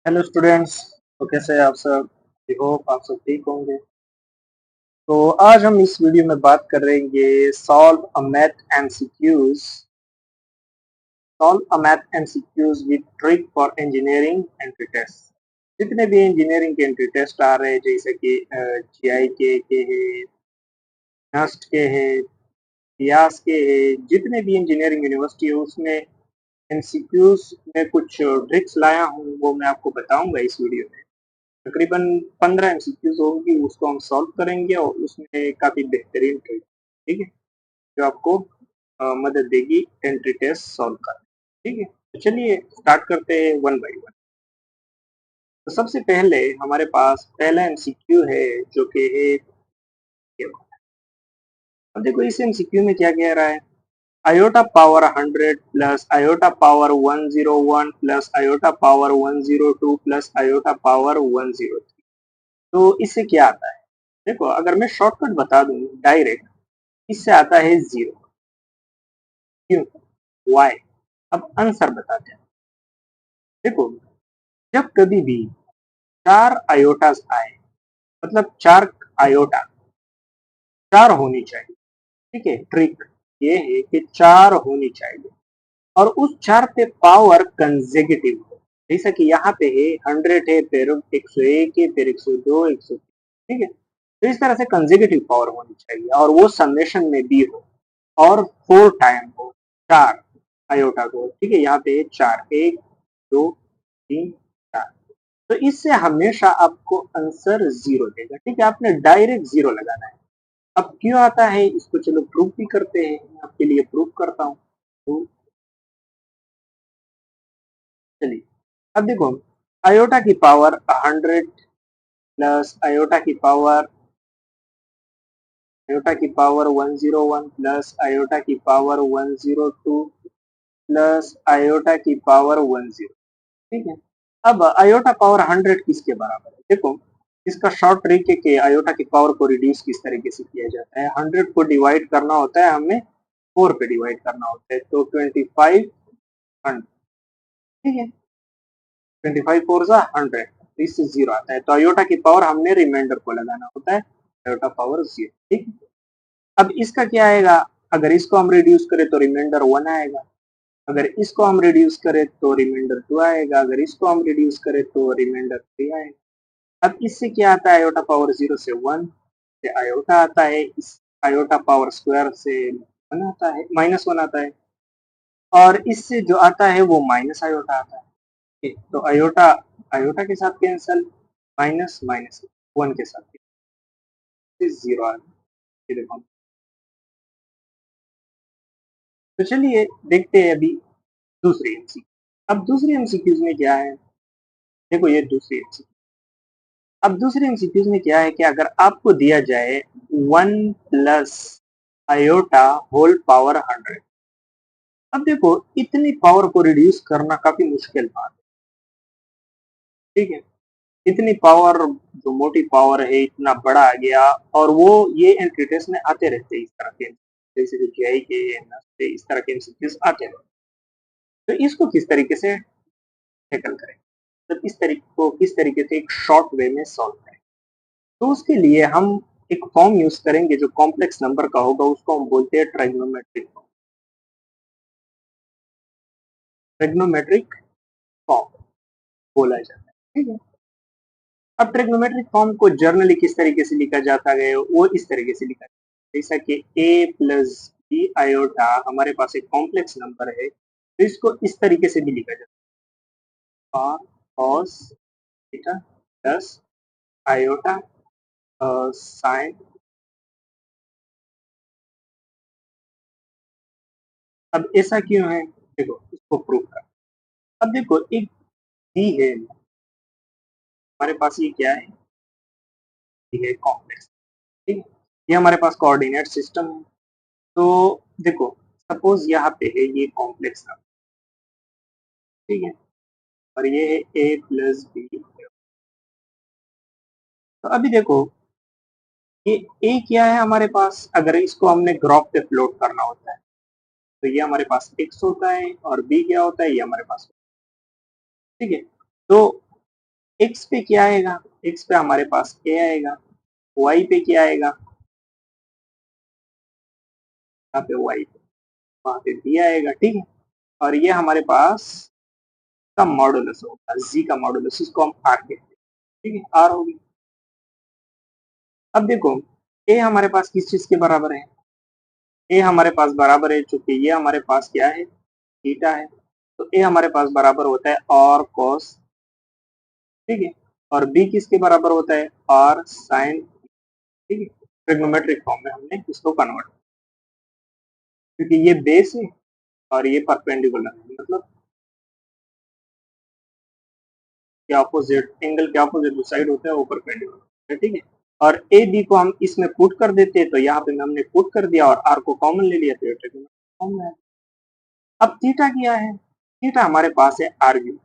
Hello students. तो कैसे हैं आप सब? आई होप आप सब ठीक होंगे। तो आज हम इस वीडियो में बात करेंगे solve a math MCQs solve a math MCQs with trick for engineering entry test. जितने भी इंजीनियरिंग के एंट्री टेस्ट आ रहे हैं जैसे कि जीआई के है, नस्ट के है, इयास के है, जितने भी इंजीनियरिंग यूनिवर्सिटी है उसमें एमसीक्यूज में कुछ ट्रिक्स लाया हूँ, वो मैं आपको बताऊंगा इस वीडियो में। तकरीबन 15 एमसीक्यूज होंगी, उसको हम सॉल्व करेंगे और उसमें काफी बेहतरीन ट्रिक, ठीक है, जो आपको मदद देगी एंट्री टेस्ट सॉल्व करने। ठीक है, तो चलिए स्टार्ट करते हैं वन बाय वन। तो सबसे पहले हमारे पास पहला एमसीक्यू है जो कि है ये वाला। अब देखो इस एमसीक्यू में क्या कह रहा है, iota power 100 plus iota power 101 plus iota power 102 plus iota power 103। तो इससे क्या आता है? देखो अगर मैं शॉर्टकट बता दूं डायरेक्ट, इससे आता है जीरो। क्यों? वाई? अब आंसर बताते हैं। देखो, जब कभी भी चार आयोटास आए, मतलब चार आयोटा, चार होनी चाहिए। ठीक है, ट्रिक ये है कि चार होनी चाहिए और उस चार पे पावर कंजेकेटिव हो। जैसा कि यहाँ पे है 100 है, फिर 101 है, फिर 102, 103। ठीक है, तो इस तरह से कंजेकेटिव पावर होनी चाहिए और वो समेशन में भी हो और 4 टाइम हो, चार आयोटा को। ठीक है, यहाँ पे चार, 1 2 3 4। तो इससे हमेशा आपको आंसर जीरो देगा। ठीक है, आपने डायरेक्ट जीरो लगाना है। अब क्यों आता है इसको चलो प्रूफ भी करते हैं, मैं आपके लिए प्रूफ करता हूँ। तो चलिए, अब देखो, आयोटा की पावर 100 प्लस आयोटा की पावर 101 प्लस आयोटा की पावर 102 प्लस आयोटा की पावर 10। ठीक है, अब आयोटा पावर 100 किसके बराबर है? देखो, इसका शॉर्ट ट्रिक है कि आयोटा की पावर को रिड्यूस किस तरीके से किया जाता है। 100 को डिवाइड करना होता है हमें, 4 पे डिवाइड करना होता है, तो 25 100। ठीक है, 25 फोर जा 100, तो इससे जीरो आता है। तो आयोटा की पावर हमने रिमाइंडर को लगाना होता है, आयोटा पावर जीरो। ठीक है, अब इसका क्या आएगा? अगर इसको हम रिड्यूस करें तो रिमाइंडर 1 आएगा, अगर इसको हम रिड्यूस करें तो रिमाइंडर 2 आएगा, अगर इसको हम रिड्यूस करें तो रिमाइंडर 3 आएगा। अब इससे क्या आता है? आयोटा पावर जीरो से 1 से आयोटा आता है, इस आयोटा पावर स्क्वायर से 1 आता है, -1 आता है, और इससे जो आता है वो माइनस आयोटा आता है। ठीक, तो आयोटा आयोटा के साथ कैंसल, माइनस माइनस 1 के साथ जीरो आ गया। ये देखो, तो चलिए देखते हैं अभी दूसरी एमसीक्यू। अब दूसरी एमसीक्यूज में क्या है? देखो ये दूसरी एमसीक्यू। अब दूसरे एमसीक्यूज में क्या है कि अगर आपको दिया जाए 1 प्लस आयोटा होल पावर 100। अब देखो, इतनी पावर को रिड्यूस करना काफी मुश्किल बात है। ठीक है, इतनी पावर, जो मोटी पावर है, इतना बड़ा आ गया, और वो ये एंट्री टेस्ट में आते रहते हैं इस तरह के, जैसे कि जीआई के इस तरह के एमसीक्यूज आते रहते हैं। तो इसको किस तरीके से टैकल करें, तो इस तरीके को किस तरीके से एक शॉर्ट वे में सॉल्व करें? तो उसके लिए हम एक फॉर्म यूज करेंगे जो कॉम्प्लेक्स नंबर का होगा, उसको हम बोलते हैं ट्राइग्नोमेट्रिक फॉर्म। ट्रिग्नोमेट्रिक फॉर्म बोला जाता है। ठीक है, अब ट्रिग्नोमेट्रिक फॉर्म को जर्नली किस तरीके से लिखा जाता है? वो इस तरीके से लिखा जाता है जैसा कि a प्लस बी आयोटा हमारे पास एक कॉम्प्लेक्स नंबर है, तो इसको इस तरीके से भी लिखा जाता है, cos theta plus iota sine. अब ऐसा क्यों है? देखो इसको प्रूव कर। अब देखो, एक बी है हमारे पास, ये क्या है? ये है कॉम्प्लेक्स। ठीक है, ये हमारे पास कोऑर्डिनेट सिस्टम है। तो देखो, सपोज यहाँ पे है ये कॉम्प्लेक्स नंबर, ठीक है, और ये है ए प्लस बी। तो अभी देखो, ये ए क्या है हमारे पास? अगर इसको हमने ग्राफ पे प्लॉट करना होता है तो ये हमारे पास एक्स होता है, और बी क्या होता है? ये हमारे पास, ठीक है। तो x पे क्या आएगा, x पे हमारे पास a आएगा, y पे क्या आएगा, यहाँ पे y पे, वहां पे b आएगा, ठीक है। और ये हमारे पास का मॉडुलस होगा, z का मॉडुलस, इसको हम r कहते हैं, ठीक है, r होगी। अब देखो a हमारे पास किस चीज के बराबर है, a हमारे पास बराबर है, चूंकि ये हमारे पास क्या है, थीटा है, तो a हमारे पास बराबर होता है और cos, ठीक है। और b किसके बराबर होता है, r sin, ठीक है। ट्रिग्नोमेट्रिक फॉर्म में हमने इसको कन्वर्ट, क्योंकि ये बेस है और ये परपेंडिकुलर है, मतलब के ऑपोजिट एंगल के ऑपोजिट जो साइड होता है वो परपेंडिकुलर है, ठीक है। और ए बी को हम इसमें पुट कर देते हैं, तो यहाँ पे हमने पुट कर दिया और आर को कॉमन ले लिया, तो ये ट्रिग्नोमेट्रिक फॉर्म में है। अब थीटा क्या है, थीटा हमारे पास है argument,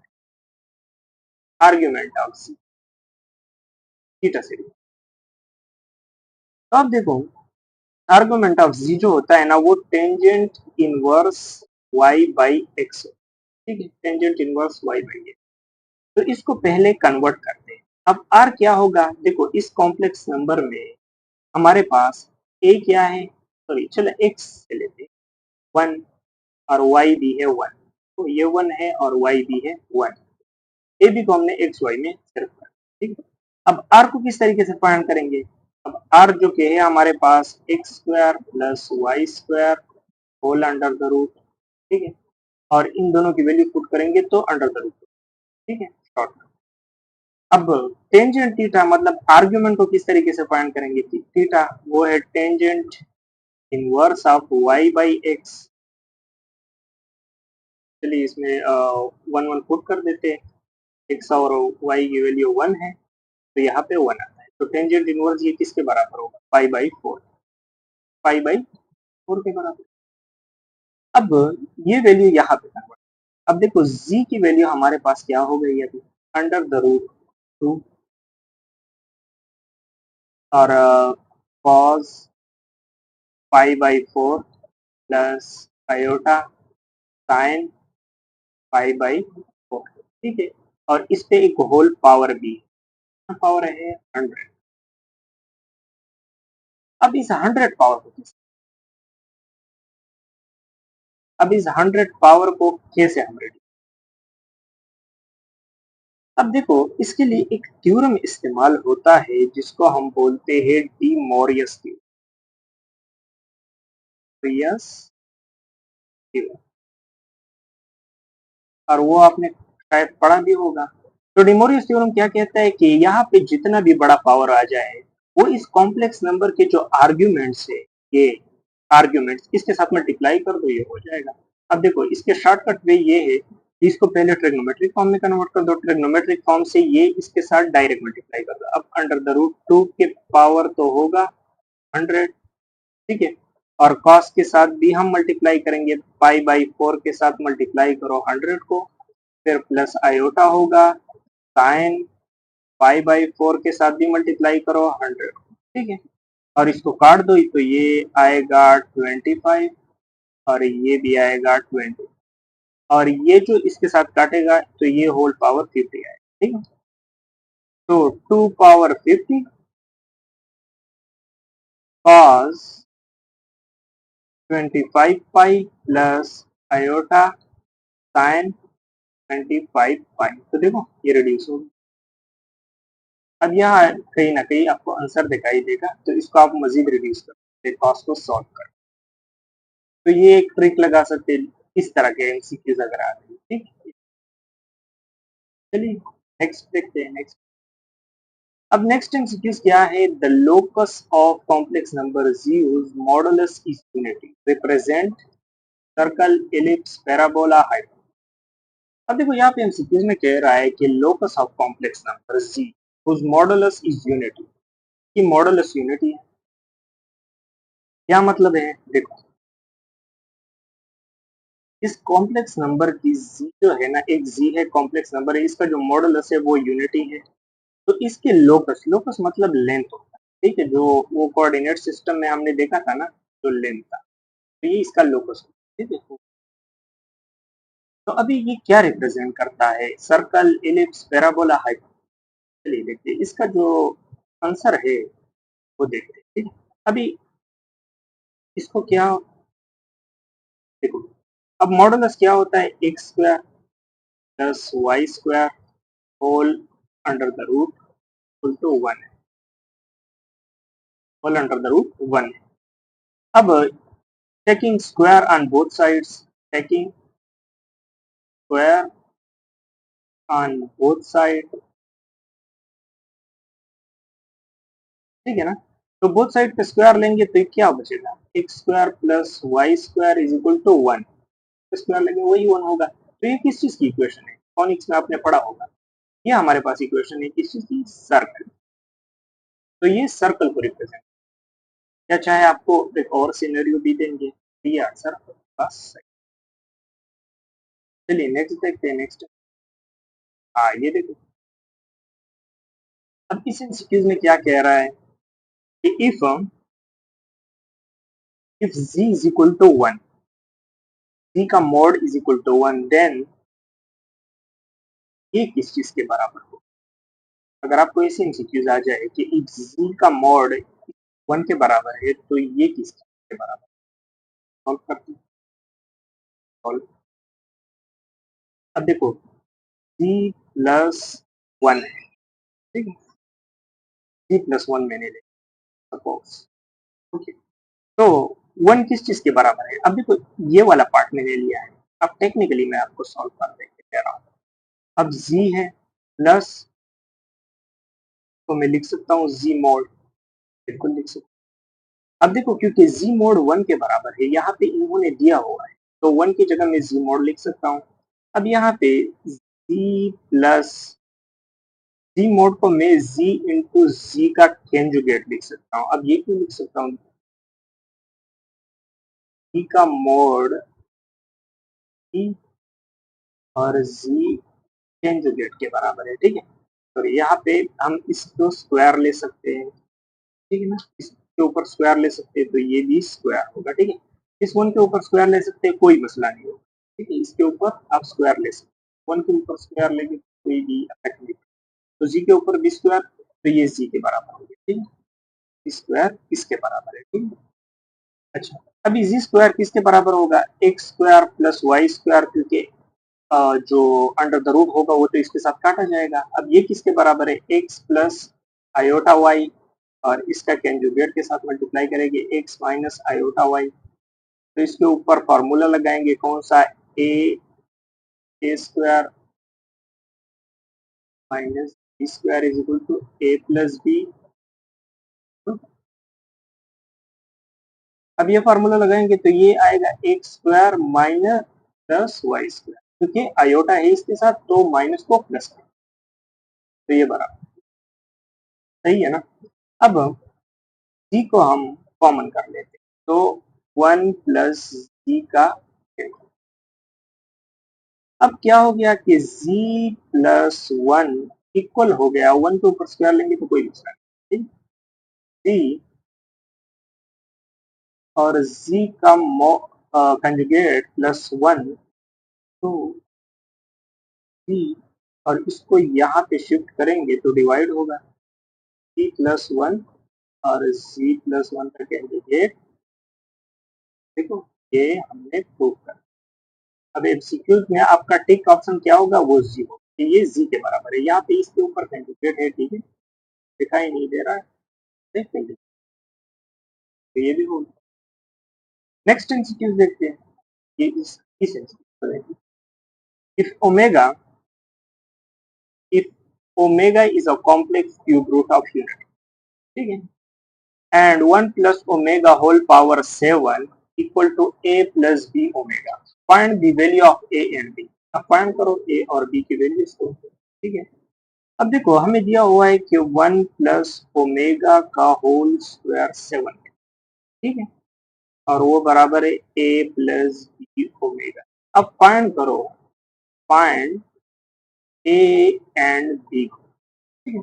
argument of c, theta से। तो अब देखो आर्गुमेंट ऑफ z जो होता है ना, वो tangent inverse y by x, ठीक है, tangent inverse y by x. तो इसको पहले कन्वर्ट करते हैं। अब r क्या होगा, देखो इस कॉम्प्लेक्स नंबर में हमारे पास a क्या है, सॉरी चलो x से लेते हैं, 1, और y भी है 1, तो ये 1 है और y भी है 1, ए बी को हमने एक्स वाई में सिर्फ कर, ठीक है। अब आर को किस तरीके से फाइंड करेंगे, अब आर जो कि है हमारे पास x square plus y square whole under the root, ठीक है। और इन दोनों की वैल्यू पुट करेंगे तो अंडर द रूट, ठीक है, शॉर्ट। अब टेंजेंट थीटा मतलब आर्ग्यूमेंट को किस तरीके से फाइंड करेंगे, थीटा वो है tangent inverse of y by x, चलिए इसमें वन वन पुट कर देते हैं, एक्स और वाई की वैल्यू 1 है, तो यहाँ पे 1 आता है, तो टेंजेंट इनवर्स ये किसके बराबर होगा, पाई बाई 4, पाई बाई 4 के बराबर। अब ये वैल्यू यहाँ पे कन्वर्ट, अब देखो z की वैल्यू हमारे पास क्या हो गई अभी, अंडर द रूट 2, और cos pi by 4 plus iota sine pi by 4, ठीक है। और इस पे एक होल पावर भी, पावर है 100। अब इस 100 पावर को अब इस 100 पावर को कैसे हम रेडी, अब देखो इसके लिए एक थ्योरम इस्तेमाल होता है जिसको हम बोलते हैं डी मॉरियस थ्योरम, और वो आपने शायद पढ़ा भी होगा। तो डिमोरियस थ्योरम क्या कहता है कि यहाँ पे जितना भी बड़ा पावर आ जाए, वो इस कॉम्प्लेक्स नंबर के जो आर्ग्यूमेंट्स है, ये आर्ग्यूमेंट्स इसके साथ मल्टीप्लाई कर दो, ये हो जाएगा। अब देखो इसके शॉर्टकट वे ये है कि इसको पहले ट्रिग्नोमेट्रिक फॉर्म में कन्वर्ट कर दो, ट्रिग्नोमेट्रिक फॉर्म से ये इसके साथ डायरेक्ट मल्टीप्लाई कर दो। अब अंडर द रूट 2 के पावर तो होगा 100, ठीक है। और cos के साथ भी हम मल्टीप्लाई करेंगे, पाई बाई 4 के साथ मल्टीप्लाई करो 100 को, फिर प्लस आयोटा होगा, साइन पाई बाई 4 के साथ भी मल्टीप्लाई करो 100, ठीक है। और इसको काट दो तो ये आएगा 25, और ये भी आएगा 20, और ये जो इसके साथ काटेगा तो ये होल पावर 50 आएगा, ठीक है। तो 2 power 50 cos 25 pi plus iota sine 25 पाई, तो देखो ये रिड्यूस होगा। अब यहाँ कहीं ना कहीं आपको आंसर दिखाई देगा, तो इसको आप मजीद रिड्यूस कर कॉस्ट को सॉल्व कर, तो ये एक ट्रिक लगा सकते हैं इस तरह के एमसीक्यूज अगर आ रहे हैं, ठीक। चलिए नेक्स्ट देखते हैं, नेक्स्ट। अब नेक्स्ट एमसीक्यूज क्या है, the locus of complex number z whose modulus is unity represent circle ellipse parabola hyperbola. अब देखो यहाँ पे एमसीक्यूज में कह रहा है कि locus of complex number z whose modulus is unity, की मॉडुलस यूनिटी है, क्या मतलब है, देखो इस कॉम्प्लेक्स नंबर की z जो है ना, एक z है, कॉम्प्लेक्स नंबर है, इसका जो मॉडुलस है वो यूनिटी है, तो इसके लोकस, लोकस मतलब लेंथ होता है, ठीक है, जो वो कोऑर्डिनेट सिस्टम में हमने देखा था ना, जो लेंथ था, तो ये इसका लोकस, ठीक है। तो अभी ये क्या रिप्रेजेंट करता है, सर्कल एलिप्स पैराबोला हाइपरबोला, चलिए देखते हैं इसका जो आंसर है वो देखते हैं, ठीक है। अभी इसको क्या, देखो, अब मॉडुलस क्या होता है, x square plus y square whole under the root equal to 1 है, होल अंडर द रूट 1 है। अब taking square on both sides, taking square on both side, ठीक है ना। तो बोथ साइड पे स्क्वायर लेंगे तो क्या बचेगा, x square plus y square is equal to 1, square लेंगे वही 1 होगा। तो ये किस चीज की इक्वेशन है, कॉनिक्स में आपने पढ़ा होगा। ये हमारे पास इक्वेशन है किस चीज की, सर्कल। तो ये सर्कल को रिप्रेजेंट, क्या चाहे आपको एक और सिनेरियो भी देंगे, ये आंसर बस सही। चलिए नेक्स्ट देखते हैं, नेक्स्ट। हाँ ये देखो, अब इस एमसीक्यूज में क्या कह रहा है कि if z is equal to 1, z का mod is equal to 1, then ये किस चीज के बराबर हो। अगर आपको ऐसे एमसीक्यूज आ जाए कि इफ z का मॉड 1 के बराबर है तो ये किस चीज के बराबर, सॉल्व करते हैं, सॉल्व। अब देखो z प्लस 1 है, ठीक है, z प्लस 1 मैंने लिया सपोज, ओके। तो 1 किस चीज के बराबर है, अब देखो ये वाला पार्ट मैंने लिया है, अब टेक्निकली मैं आपको सॉल्व कर देके कह रहा हूँ। अब z है प्लस, तो मैं लिख सकता हूँ z मॉड, बिल्कुल लिख सकता हूँ। अब देखो क्योंकि z मॉड 1 के बराबर है, यहाँ पे इन्होंने दिया हुआ है, तो 1 की जगह मैं z मॉड लिख सकता हूँ। अब यहाँ पे z प्लस, z मॉड को मैं z इंटू z का कंजुगेट लिख सकता हूँ। अब ये क्यों लिख सकता हूँ, z का मॉड z और z कंजुगेट के बराबर है, ठीक है। तो यहाँ पे हम इसको स्क्वायर ले सकते हैं, ठीक है ना, इसके ऊपर स्क्वायर ले सकते हैं तो ये भी स्क्वायर होगा, ठीक है। इस 1 के ऊपर स्क्वायर ले सकते हैं, कोई मसला नहीं होगा, ठीक है। इसके ऊपर आप स्क्वायर ले सकते हैं, 1 के ऊपर स्क्वायर लेंगे कोई भी अफेक्ट नहीं, तो जी के ऊपर भी स्क्वायर, तो ये जी के बराबर हो गया, ठीक है। स्क्वायर इसके बराबर है, ठीक है। अच्छा, अभी जी स्क्वायर किसके बराबर होगा, x square plus y square, क्योंकि जो अंडर द रूट होगा वो तो इसके साथ काटा जाएगा। अब ये किसके बराबर है, एक्स प्लस आयोटा वाई, और इसका कंजुगेट के साथ मल्टीप्लाई करेंगे एक्स माइनस आयोटा वाई, तो इसके ऊपर फॉर्मूला लगाएंगे कौन सा, a square minus b square is equal to a plus b. अब ये फार्मूला लगाएंगे तो ये आएगा x square minus 10 y square, क्योंकि आयोटा है इसके साथ तो माइनस को प्लस कर, तो ये बराबर, सही है ना। अब जी को हम कॉमन कर लेते हैं, तो 1 प्लस जी का, अब क्या हो गया कि z प्लस 1 इक्वल हो गया, 1 के ऊपर स्क्वायर लेंगे तो कोई मसला नहीं, z और z का कंजुगेट प्लस 1, तो z, और इसको यहाँ पे शिफ्ट करेंगे तो डिवाइड होगा, z प्लस 1 और z प्लस 1 का कंजुगेट, देखो ये हमने प्रूव कर। अब एमसीक्यूज में आपका टिक ऑप्शन क्या होगा, वो जीरो, ये जी के बराबर है, यहाँ पे इसके ऊपर कंजुगेट है, ठीक है, दिखाई नहीं दे रहा है, देख लेंगे तो ये भी होगा। नेक्स्ट एमसीक्यूज देखते हैं, ये इस MCQ, if omega, if omega is a complex cube root of unit, ठीक है, and 1 plus omega whole power 7 equal to a plus b omega, find the value of a and b। अब find करो a और b की values को, ठीक है। अब देखो हमें दिया हुआ है कि 1 प्लस ओमेगा का होल स्क्वायर 7, ठीक है, और वो बराबर है a प्लस बी ओमेगा। अब फाइंड करो, फाइंड a एंड b को, ठीक है।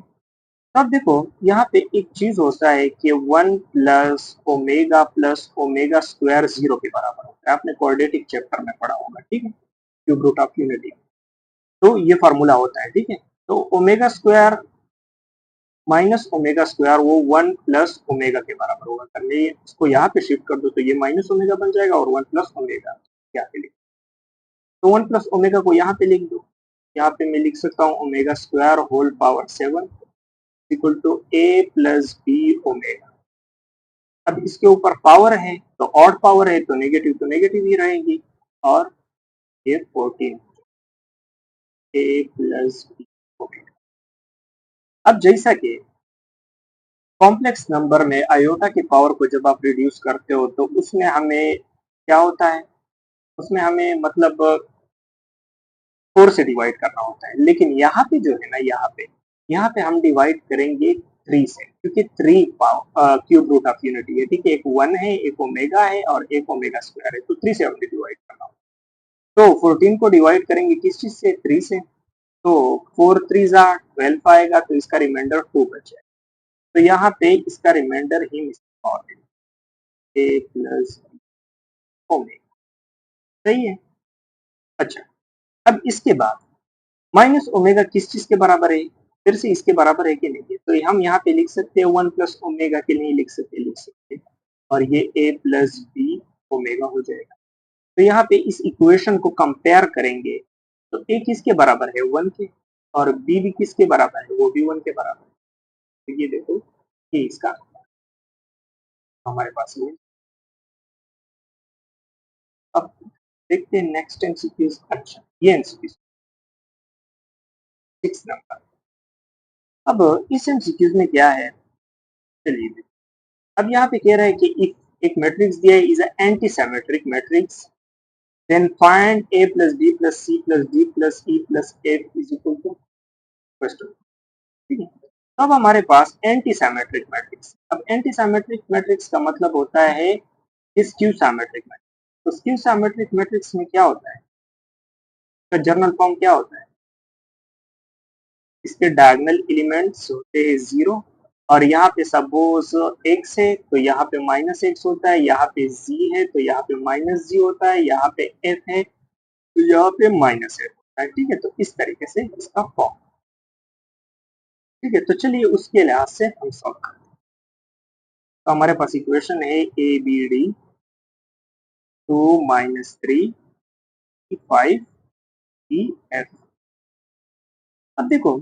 अब देखो यहाँ पे एक चीज होता है कि 1 प्लस ओमेगा स्क्वायर 0 के बराबर होता है, आपने क्वाड्रेटिक चैप्टर में पढ़ा होगा, ठीक है, क्यूब रूट ऑफ यूनिटी, तो ये फॉर्मूला होता है, ठीक है। तो omega square minus omega square वो 1 प्लस ओमेगा के बराबर होगा। करने इसको यहाँ पे शिफ्ट कर दो तो ये माइनस ओमेगा बन जाएगा और 1 प्लस ओमेगा यहाँ पे लिख, तो 1 प्लस ओमेगा को यहाँ पे लिख दो। यहाँ पे मैं लिख सकता हूँ omega square whole power 7 equal to a plus b omega. अब इसके ऊपर पावर है तो ऑड पावर है तो नेगेटिव ही रहेगी और ये 14 ए प्लस बी ओमेगा। अब जैसा कि कॉम्प्लेक्स नंबर में आयोटा की पावर को जब आप रिड्यूस करते हो तो उसमें हमें क्या होता है, उसमें हमें मतलब 4 से डिवाइड करना होता है, लेकिन यहाँ पे जो है ना, यहाँ पे हम डिवाइड करेंगे 3 से, क्योंकि 3 क्यूब रूट ऑफ यूनिटी है। ठीक है, एक 1 है, एक ओमेगा है और एक ओमेगा स्क्वायर है, तो 3 से हमने डिवाइड करना होता है। तो 14 को डिवाइड करेंगे किस चीज से, 3 से, तो 4 3 12 आएगा, तो इसका रिमाइंडर 2 बचेगा। तो यहाँ पे इसका रिमाइंडर ही मिसिंग और ए प्लस ओमेगा। सही है। अच्छा, अब इसके बाद माइनस ओमेगा किस चीज के बराबर है, फिर से इसके बराबर है कि नहीं है, तो हम यहाँ पे लिख सकते हैं 1 प्लस ओमेगा के नहीं लिख सकते और ये ए प्लस बी ओमेगा हो जाएगा। तो यहाँ पे इस इक्वेशन को कंपेयर करेंगे तो ए किसके बराबर है, 1 के, और बी भी किसके बराबर है, वो भी 1 के बराबर है। तो ये देखो ये इसका हमारे पास है। अब देखते हैं नेक्स्ट एमसीक्यू। अच्छा, ये एमसीक्यू 6 नंबर। अब इस एमसीक्यू में क्या है, चलिए देखते। अब यहाँ पे कह रहा है कि इफ एक मैट्रिक्स दिया है is anti symmetric matrix, then find a plus b plus c plus d plus e plus f is equal to question. ठीक है, अब हमारे पास एंटी सिमेट्रिक मैट्रिक्स। अब एंटी सिमेट्रिक मैट्रिक्स का मतलब होता है स्क्यू सिमेट्रिक मैट्रिक्स। तो स्क्यू सिमेट्रिक मैट्रिक्स में क्या होता है, इसका जर्नल फॉर्म क्या होता है, इसके डायगोनल एलिमेंट्स होते हैं 0, और यहाँ पे सपोज x है तो यहाँ पे माइनस एक्स होता है, यहाँ पे z है तो यहाँ पे माइनस जी होता है, यहाँ पे f है तो यहाँ पे माइनस एफ होता है। ठीक है, तो इस तरीके से इसका फॉर्म। ठीक है, तो चलिए उसके लिहाज से हम सॉल्व करते हैं। तो हमारे पास इक्वेशन है ए बी डी 2 - 3 5 एफ। अब देखो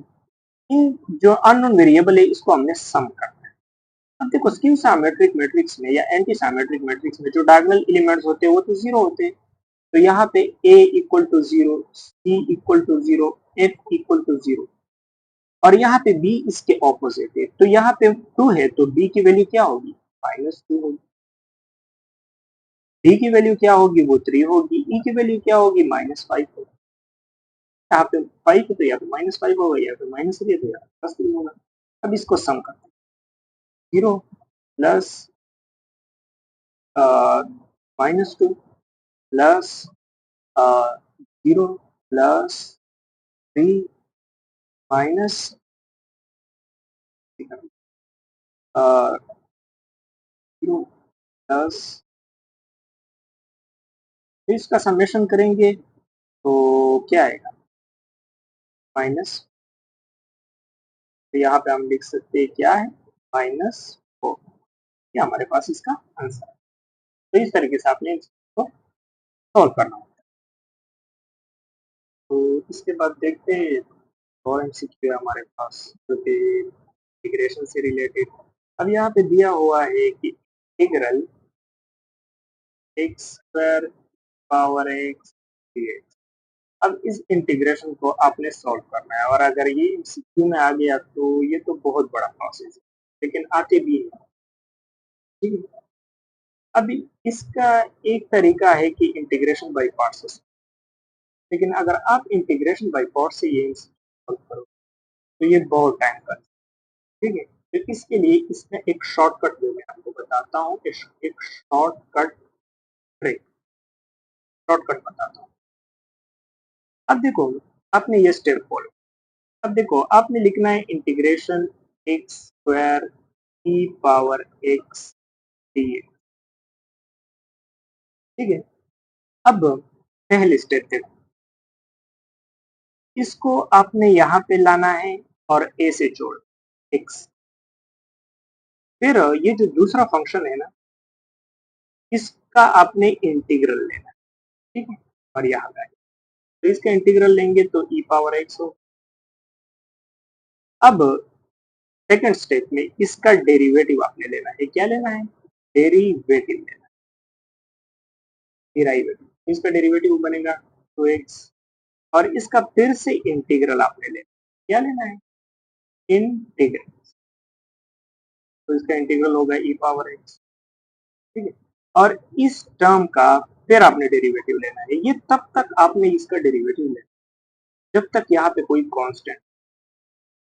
इन जो अननोन वेरिएबल है इसको हमने सम करना है। अब देखो स्क्यू सिमेट्रिक मैट्रिक्स में या एंटी सिमेट्रिक मैट्रिक्स में जो डायगोनल एलिमेंट्स होते हैं वो तो 0 होते हैं। तो यहाँ पे a equal to 0, c equal to 0, f equal to 0, और यहाँ पे b इसके ऑपोजिट है। तो यहाँ पे 2 है तो b की वैल्यू क्या होगी, -2 होगी। d की वैल्यू क्या होगी, वो 3 होगी। e की वैल्यू क्या होगी, -5 होगी। यहाँ पे 5 है तो यहाँ पे -5 होगा, यहाँ पे -3 है तो यहाँ पे +3 होगा। अब इसको सम करते हैं, 0 plus -2 plus 0 plus 3 minus 0 plus, तो इसका समेशन करेंगे तो क्या आएगा, माइनस, तो यहाँ पे हम लिख सकते हैं क्या है, -4। ये हमारे पास इसका आंसर है। तो इस तरीके से आपने इसको सॉल्व करना होता है। तो इसके बाद देखते हैं और एमसीक्यू है हमारे पास जो कि इंटीग्रेशन से रिलेटेड। अब यहाँ पे दिया हुआ है कि integral x square power x dx। अब इस इंटीग्रेशन को आपने सॉल्व करना है, और अगर ये एमसीक्यू में आ गया तो ये तो बहुत बड़ा प्रोसेस है, लेकिन आते भी है। ठीक है, अभी इसका एक तरीका है कि इंटीग्रेशन बाय पार्ट्स, लेकिन अगर आप इंटीग्रेशन बाय पार्ट्स से ये सॉल्व करो तो ये बहुत टाइम का। ठीक है, तो इसके लिए इसमें एक शॉर्टकट जो मैं आपको बताता हूँ, एक शॉर्टकट ट्रिक, शॉर्टकट बताता हूँ। अब देखो आपने ये स्टेप फॉलो, अब देखो आपने लिखना है integration x square e power x D. ठीक है, अब पहले स्टेप देखो, इसको आपने यहाँ पे लाना है और ए से जोड़ x, फिर ये जो दूसरा फंक्शन है ना, इसका आपने इंटीग्रल लेना है, ठीक है, और यहाँ पे तो इसका इंटीग्रल लेंगे तो ई पावर एक्स हो। अब सेकंड स्टेप में इसका डेरिवेटिव आपने लेना है। क्या लेना है? डेरिवेटिव लेना है, डेरिवेटिव। इसका डेरिवेटिव बनेगा 2x और इसका फिर से इंटीग्रल आपने लेना है। क्या लेना है? इंटीग्रल। तो इसका इंटीग्रल होगा ई पावर एक्स, ठीक है, और इस टर्म का फिर आपने डेरिवेटिव लेना है। ये तब तक आपने इसका डेरिवेटिव लेना है जब तक यहाँ पे कोई कांस्टेंट,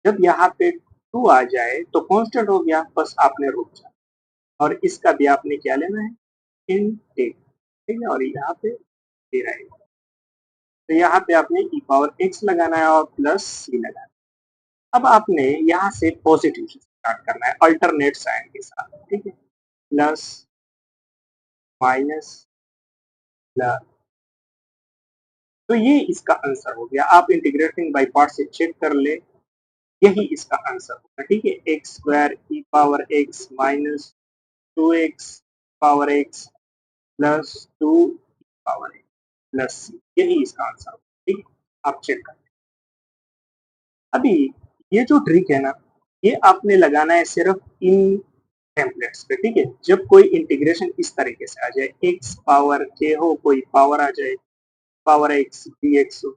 जब यहाँ पे 2 आ जाए तो कांस्टेंट हो गया, बस आपने रुक जाना। और इसका भी आपने क्या लेना है? इंटीग्रल, ठीक है, और यहाँ पे दे रहेगा। तो यहाँ पे आपने ई पावर एक्स लगाना है और प्लस सी लगाना है। अब आपने यहाँ से पॉजिटिव से स्टार्ट करना है अल्टरनेट साइन के साथ, ठीक है, प्लस माइनस प्लस। तो ये इसका आंसर हो गया। आप इंटीग्रेटिंग बाय पार्ट से चेक कर ले, यही इसका आंसर होगा, ठीक है। X square e power x minus 2x power x plus 2 power x plus c, यही इसका आंसर होगा, ठीक है। आप चेक कर। अभी ये जो ट्रिक है ना, ये आपने लगाना है सिर्फ इन टेम्पलेट्स पे, ठीक है। जब कोई इंटीग्रेशन इस तरीके से आ जाए, एक्स पावर के हो, कोई पावर आ जाए, पावर एक्स डी एक्स हो,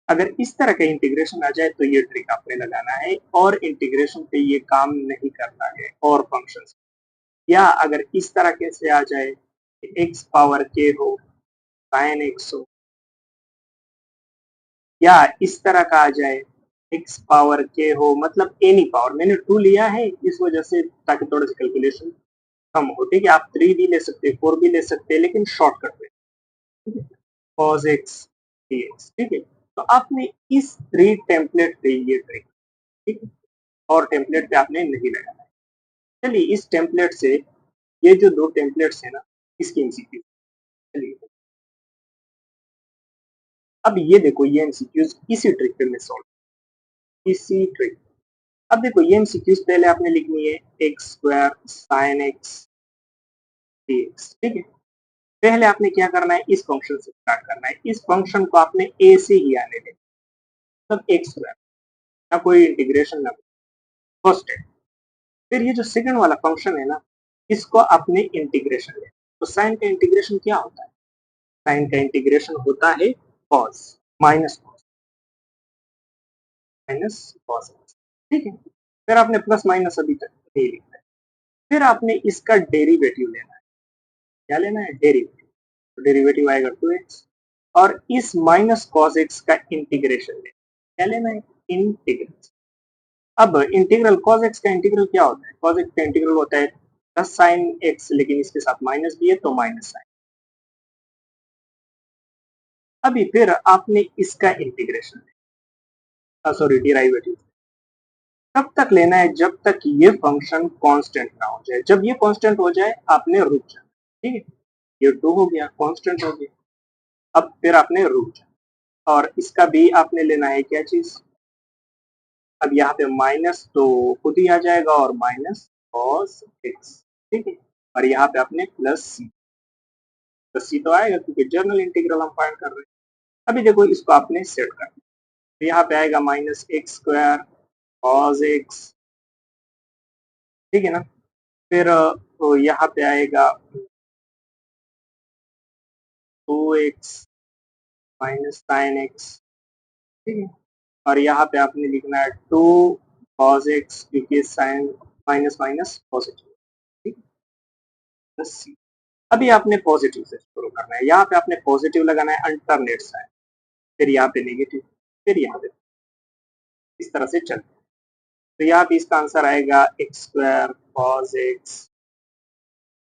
अगर इस तरह का इंटीग्रेशन आ जाए तो ये ट्रिक आपने लगाना है। और इंटीग्रेशन पे ये काम नहीं करता है और फंक्शंस। या अगर इस तरह के से आ जाए, एक्स पावर के हो, साइन एक्स हो, या इस तरह का आ जाए, एक्स पावर के हो, मतलब एनी पावर, मैंने 2 लिया है इस वजह से ताकि थोड़ा सा कैलकुलेशन कम हो, ठीक है। आप 3 भी ले सकते हैं, 4 भी ले सकते हैं, लेकिन शॉर्टकट में, ठीक है, cos x dx, ठीक है। तो आपने इस 3 टेम्पलेट पे ये ट्रिक, ठीक है, और टेम्पलेट पे आपने नहीं लगाना है। चलिए इस टेम्पलेट से, ये जो 2 टेम्पलेट्स है ना, इसकी एमसीक्यू, चलिए अब ये देखो, ये एमसीक्यूज इसी ट्रिक पे मैं सॉल्व, इसी ट्रिक। अब देखो ये एमसीक्यूज पहले आपने लिखनी है x square sine x dx, ठीक है। पहले आपने क्या करना है? इस फंक्शन से स्टार्ट करना है। इस फंक्शन को आपने ए से ही आने देना, मतलब एक्स स्क्वायर, ना कोई इंटीग्रेशन ना फर्स्ट है। फिर ये जो सेकंड वाला फंक्शन है ना, इसको आपने इंटीग्रेशन लेना। तो साइन का इंटीग्रेशन क्या होता है? साइन का इंटीग्रेशन होता है cos, minus cos, minus cos, ठीक है। फिर आपने प्लस माइनस अभी तक नहीं लिखा है। फिर आपने इसका डेरिवेटिव लेना है। क्या लेना है? डेरिवेटिव। तो डेरिवेटिव आएगा 2x और इस माइनस कॉस एक्स का इंटीग्रेशन लेना। क्या लेना है? इंटीग्रल। अब इंटीग्रल कॉस एक्स का इंटीग्रल क्या होता है? कॉस एक्स का इंटीग्रल होता है प्लस साइन एक्स, लेकिन इसके साथ माइनस भी है तो माइनस साइन। अभी फिर आपने इसका इंटीग्रेशन, सॉरी डेरिवेटिव, तब तक लेना है जब तक ये फंक्शन कांस्टेंट ना हो जाए। जब ये कांस्टेंट हो जाए आपने रुक जाना, ठीक है। ये 2 हो गया, कांस्टेंट हो गया। अब फिर आपने रुक जाना और इसका भी आपने लेना है क्या चीज? अब यहाँ पे माइनस तो खुद ही आ जाएगा और माइनस कॉस एक्स, ठीक है, और यहाँ पे आपने प्लस सी तो आएगा क्योंकि जर्नल इंटीग्रल हम फाइंड कर रहे हैं। अभी देखो इसको आपने सेट करना, तो यहाँ पे आएगा minus x square cos x, ठीक है ना। फिर तो यहाँ पे आएगा 2x माइनस साइन एक्स, ठीक है, और यहाँ पे आपने लिखना है 2 कॉस एक्स क्योंकि साइन माइनस माइनस पॉजिटिव, ठीक है, प्लस सी। अभी आपने पॉजिटिव से शुरू करना है। यहाँ पे आपने पॉजिटिव लगाना है अल्टरनेट साइन, फिर यहाँ पे नेगेटिव, फिर यहाँ पे, इस तरह से चलते हैं। तो यहाँ पे इसका आंसर आएगा x square cos x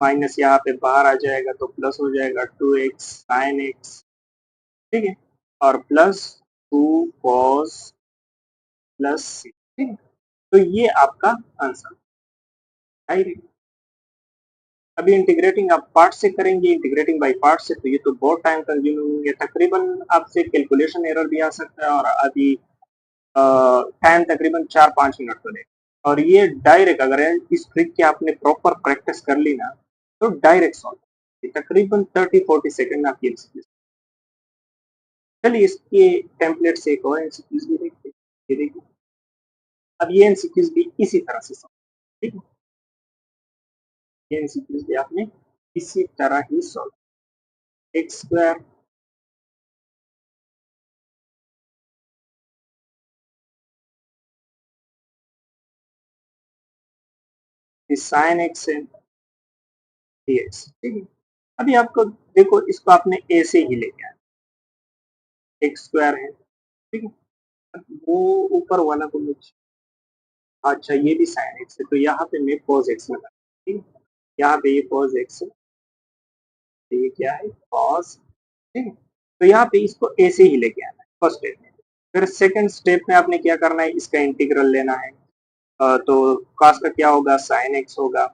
minus, यहाँ पे बाहर आ जाएगा तो प्लस हो जाएगा 2x साइन एक्स, ठीक है, और प्लस 2 कॉस प्लस सी, ठीक है। तो ये आपका आंसर है। अभी इंटीग्रेटिंग आप पार्ट से करेंगे, इंटीग्रेटिंग बाय पार्ट से, तो ये तो बहुत टाइम कंज्यूमिंग होंगे। तकरीबन आपसे कैलकुलेशन एरर भी आ सकता है और अभी टाइम तकरीबन 4-5 मिनट तो लेगा। और ये डायरेक्ट अगर इस ट्रिक की आपने प्रॉपर प्रैक्टिस कर ली ना तो डायरेक्ट सॉल्व तकरीबन 30-40 सेकंड आप ये एमसीक्यू। चलिए इसके टेम्पलेट से एक और एमसीक्यूज भी देखते हैं। ये देखिए अब ये एमसीक्यूज भी इसी तरह से सॉल्व, ठीक है। ये एमसीक्यूज भी आपने इसी तरह ही solve. X square sine x है dx, ठीक है। अभी आपको देखो इसको आपने ए से ही लेके आना, एक्स स्क्वायर है, ठीक है। अब वो ऊपर वाला को मुझे, अच्छा ये भी साइन एक्स है तो यहाँ पे मैं cos एक्स लगा, ठीक है। यहाँ पे ये cos एक्स है, तो ये क्या है cos, ठीक है। तो यहाँ पे इसको ए से ही लेके आना है फर्स्ट स्टेप में। फिर सेकंड स्टेप में आपने क्या करना है, इसका इंटीग्रल लेना है। तो cos का क्या होगा, साइन एक्स होगा।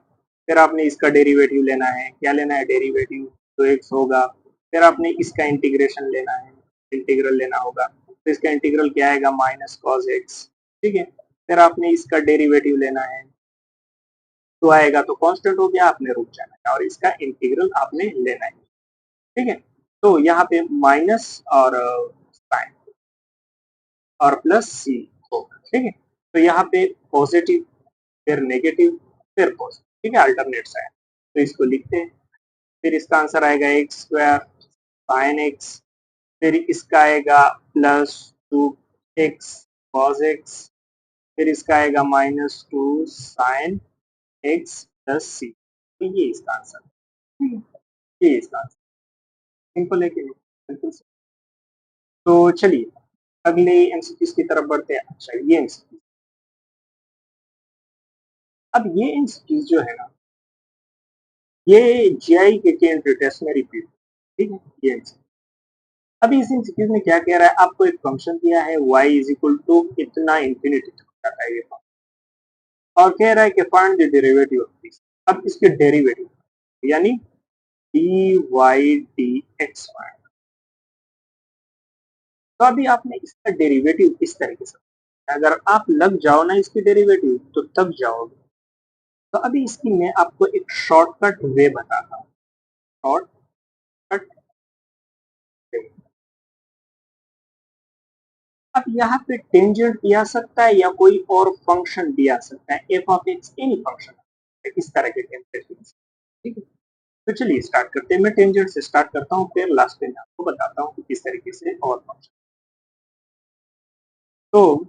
फिर आपने इसका डेरिवेटिव लेना है, क्या लेना है डेरिवेटिव, तो एक्स होगा। फिर आपने इसका इंटीग्रेशन लेना है, इंटीग्रल लेना होगा। तो इसका इंटीग्रल क्या आएगा, माइनस कॉस एक्स, ठीक है। फिर आपने इसका डेरिवेटिव लेना है, तो आएगा तो कांस्टेंट हो गया, आपने रुक जाना है और इसका इंटीग्रल आपने लेना है, ठीक है। तो यहाँ पे माइनस और साइन और प्लस सी होगा, ठीक है। तो यहाँ पे पॉजिटिव फिर नेगेटिव फिर पॉजिटिव, ठीक है, अल्टरनेट साइन। तो इसको लिखते हैं। फिर इसका आंसर आएगा एक्स स्क्वायर साइन एक्स, फिर इसका आएगा प्लस 2x कॉस एक्स, फिर इसका आएगा माइनस 2 साइन एक्स प्लस सी। तो ये इसका आंसर है, ये इसका आंसर। सिंपल है कि नहीं, बिल्कुल। तो चलिए अगले एमसीक्यूज की तरफ बढ़ते हैं। अच्छा ये एमसीक्यू, अब ये एमसीक्यूज जो है ना, ये जीआई के एंट्री टेस्ट में रिपीट, ठीक है। ये MCQ। अभी इस एमसीक्यूज में क्या कह रहा है, आपको एक फंक्शन दिया है y इज इक्वल टू इतना इंफिनिटी तक जाता है ये फंक्शन, और कह रहा है कि find the derivative of this. अब इसके डेरिवेटिव यानी d y d x find. तो अभी आपने इसका डेरिवेटिव इस तरीके से, अगर आप लग जाओ ना इसके डेरिवेटिव तो तब जाओगे। तो अभी इसकी मैं आपको एक शॉर्टकट वे बताता हूँ, शॉर्टकट वे। अब यहाँ पे टेंजेंट दिया सकता है या कोई और फंक्शन दिया सकता है, F of x any function, इस तरह के टेंजेंट, ठीक है। तो चलिए स्टार्ट करते हैं। मैं टेंजेंट से स्टार्ट करता हूँ, फिर लास्ट में आपको बताता हूँ कि किस तरीके से और फंक्शन। तो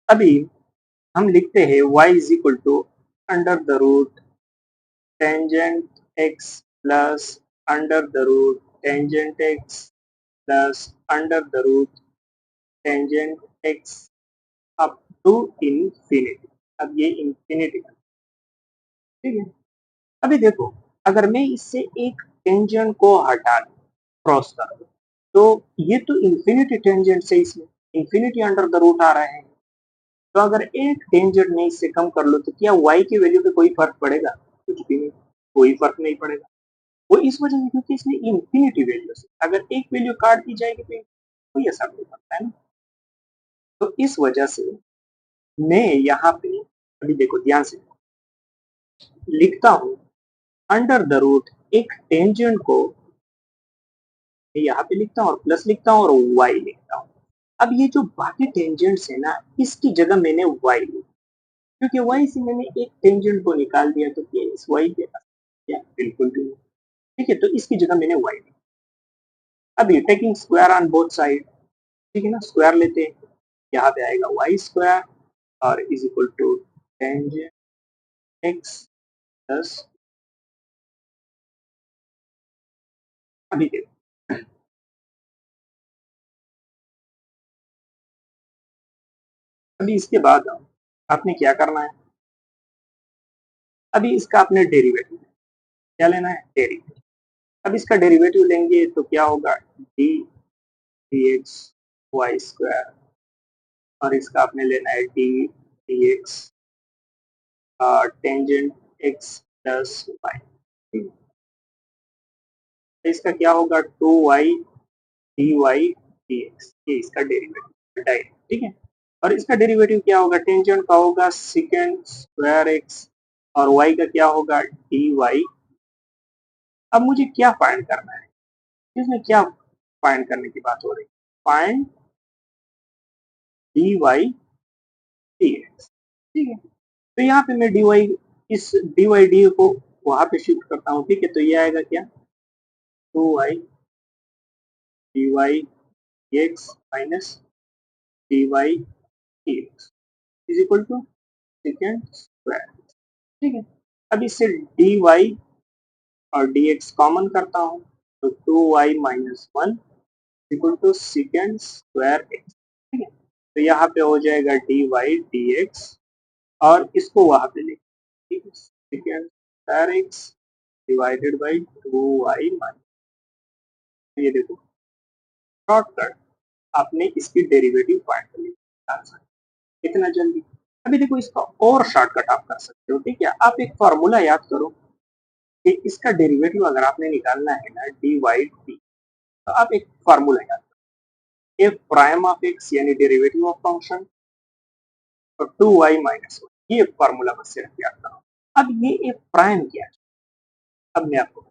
अभी हम लिखते हैं y is equal to under the root tangent x plus under the root tangent x plus under the root tangent x up to infinity. अब ये इंफिनिटी, ठीक है। अभी देखो अगर मैं इससे एक टेंजेंट को हटा दूं, क्रॉस कर दूं, तो ये तो इंफिनिटी टेंजेंट से इसमें इंफिनिटी अंडर द रूट आ रहा है। तो अगर एक टेंजेंट में इससे कम कर लो तो क्या y की वैल्यू पे कोई फर्क पड़ेगा, कुछ भी नहीं, कोई फर्क नहीं पड़ेगा। वो इस वजह से क्योंकि इसमें इंफिनिटी वैल्यू से अगर एक वैल्यू काट दी जाएगी तो कोई असर नहीं पड़ता है ना। तो इस वजह से मैं यहाँ पे अभी देखो ध्यान से लिखता हूँ अंडर द रूट एक टेंजेंट को यहाँ पे लिखता हूँ और प्लस लिखता हूँ और y लिखता हूँ। अब ये जो बाकी टेंजेंट्स है ना इसकी जगह मैंने y लिखा, क्योंकि y से मैंने एक टेंजेंट को निकाल दिया तो क्या इस y के पास क्या, बिल्कुल भी नहीं, ठीक है। तो इसकी जगह मैंने y लिखा। अभी taking square on both side, ठीक है ना, स्क्वायर लेते हैं, यहाँ पे आएगा y स्क्वायर और is equal to tangent x plus. अभी देखो अभी इसके बाद आपने क्या करना है, अभी इसका आपने डेरिवेटिव क्या लेना है, डेरिवेटिव। अब इसका डेरिवेटिव लेंगे तो क्या होगा, d d x y square, और इसका आपने लेना है d d x tangent x plus y. इसका क्या होगा, two y d y d x, ये इसका डेरिवेटिव डायरेक्ट, ठीक है। और इसका डेरिवेटिव क्या होगा, टेंजेंट का होगा सेकेंड स्क्वायर एक्स और वाई का क्या होगा डी वाई। अब मुझे क्या फाइंड करना है, इसमें क्या फाइंड करने की बात हो रही है, find d y d x. ठीक है, तो यहाँ पे मैं डी वाई, इस डी वाई डी को वहां पे शिफ्ट करता हूँ। ठीक है, तो ये आएगा क्या, two y d y x minus d y d x is equal to second square. ठीक है, अब इससे डी वाई और डी एक्स कॉमन करता हूँ, तो two y minus one equal to second square x. ठीक है, तो यहाँ पे हो जाएगा डी वाई डी एक्स और इसको वहां पे लिख, ठीक है, second square x divided by two y minus, ये देखो शॉर्टकट आपने इसकी डेरिवेटिव फाइंड कर ली आंसर, इतना जल्दी। अभी देखो इसका और शॉर्टकट आप कर सकते हो। ठीक है, आप एक फॉर्मूला याद करो कि इसका डेरिवेटिव अगर आपने निकालना है ना डी वाई टी, तो आप एक फॉर्मूला याद करो, एफ प्राइम ऑफ एक्स यानी डेरिवेटिव ऑफ फंक्शन और टू वाई माइनस वन, ये फॉर्मूला बस सिर्फ याद करो। अब ये एफ प्राइम क्या है, अब मैं आपको,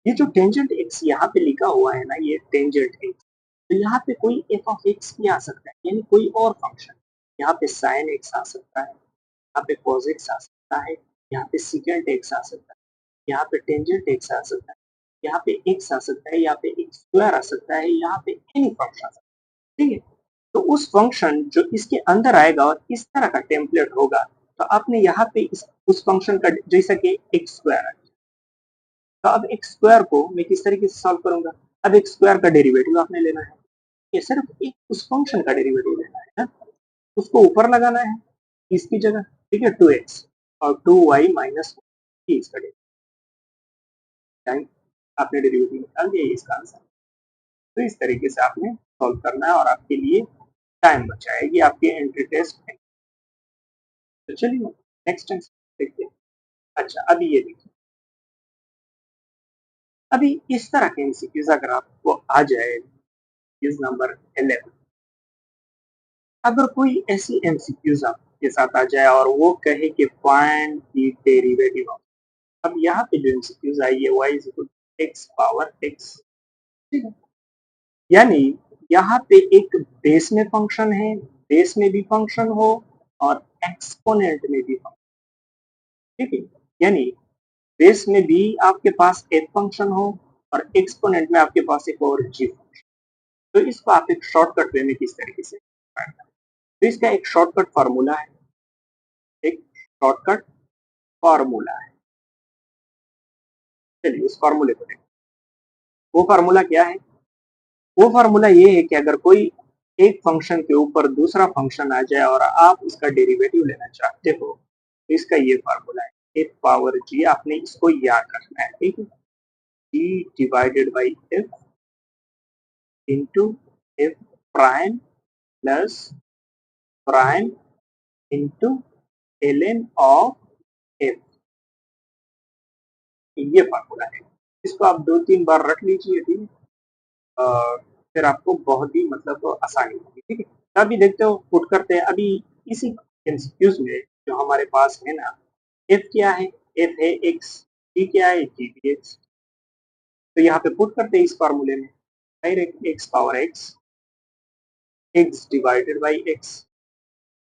ये जो टेंजेंट एक्स यहाँ पे लिखा हुआ है ना, ये टेंजेंट एक्स, तो यहाँ पे कोई एफ ऑफ एक्स भी आ सकता है, यानी कोई और फंक्शन। यहाँ पे साइन एक्स आ सकता है, यहाँ पे कॉस एक्स आ सकता है, यहाँ पे सीकेंट एक्स आ सकता है, यहाँ पे टेंजेंट एक्स आ सकता है, यहाँ पे एक्स आ सकता है, यहाँ पे एक्स स्क्वायर आ सकता है, यहाँ पे एनी फंक्शन आ सकता है। ठीक है, तो उस फंक्शन जो इसके अंदर आएगा और इस तरह का टेम्पलेट होगा, तो आपने यहाँ पे उस फंक्शन का, जैसा कि एक्स स्क्वायर है, तो अब एक्स स्क्वायर को मैं किस तरीके से सॉल्व करूंगा, अब एक्स स्क्वायर का डेरिवेटिव आपने लेना है, ये सिर्फ एक उस फंक्शन का डेरिवेटिव लेना है ना, उसको ऊपर लगाना है इसकी जगह। ठीक है, टू एक्स और टू वाई माइनस वन, इसका डेरिवेटिव आपने डेरिवेटिव निकाल दिया, इसका आंसर। तो इस तरीके से आपने सॉल्व करना है और आपके लिए टाइम बचाएगी आपके एंट्री टेस्ट में। तो चलिए नेक्स्ट देखते हैं। अच्छा, अभी ये देखिए, अभी इस तरह के एमसीक्यूज अगर आपको आ जाए, इस नंबर 11, अगर कोई ऐसी एमसीक्यूज आपके साथ आ जाए और वो कहे कि फाइंड द डेरिवेटिव ऑफ, अब यहाँ पे जो एमसीक्यूज आई है y is equal to x power x, यानी यहाँ पे एक बेस में फंक्शन है, बेस में भी फंक्शन हो और एक्सपोनेंट में भी फंक्शन। ठीक है, यानी बेस में भी आपके पास एक फंक्शन हो और एक्सपोनेंट में आपके पास एक और जी फंक्शन। तो इसको आप एक शॉर्टकट वे में किस तरीके से find करें? तो इसका एक शॉर्टकट फार्मूला है, एक शॉर्टकट फार्मूला है। चलिए उस फार्मूले को देखते हैं। वो फार्मूला क्या है, वो फार्मूला ये है कि अगर कोई एक फंक्शन के ऊपर दूसरा फंक्शन आ जाए और आप उसका डेरिवेटिव लेना चाहते हो, तो इसका ये फार्मूला है, एफ पावर जी, आपने इसको याद रखना है। ठीक है, g divided by f into f prime plus prime into l n of f, ये फार्मूला है। इसको आप 2-3 बार रख लीजिए। ठीक है, फिर आपको बहुत ही मतलब आसानी होगी। ठीक है, तो अभी देखते हो पुट करते हैं अभी इसी एमसीक्यूज में, जो हमारे पास है ना, एफ क्या है, एफ है एक्स, जी क्या है, जी भी एक्स। तो यहाँ पे पुट करते हैं इस फार्मूले में, direct x power x, x divided by x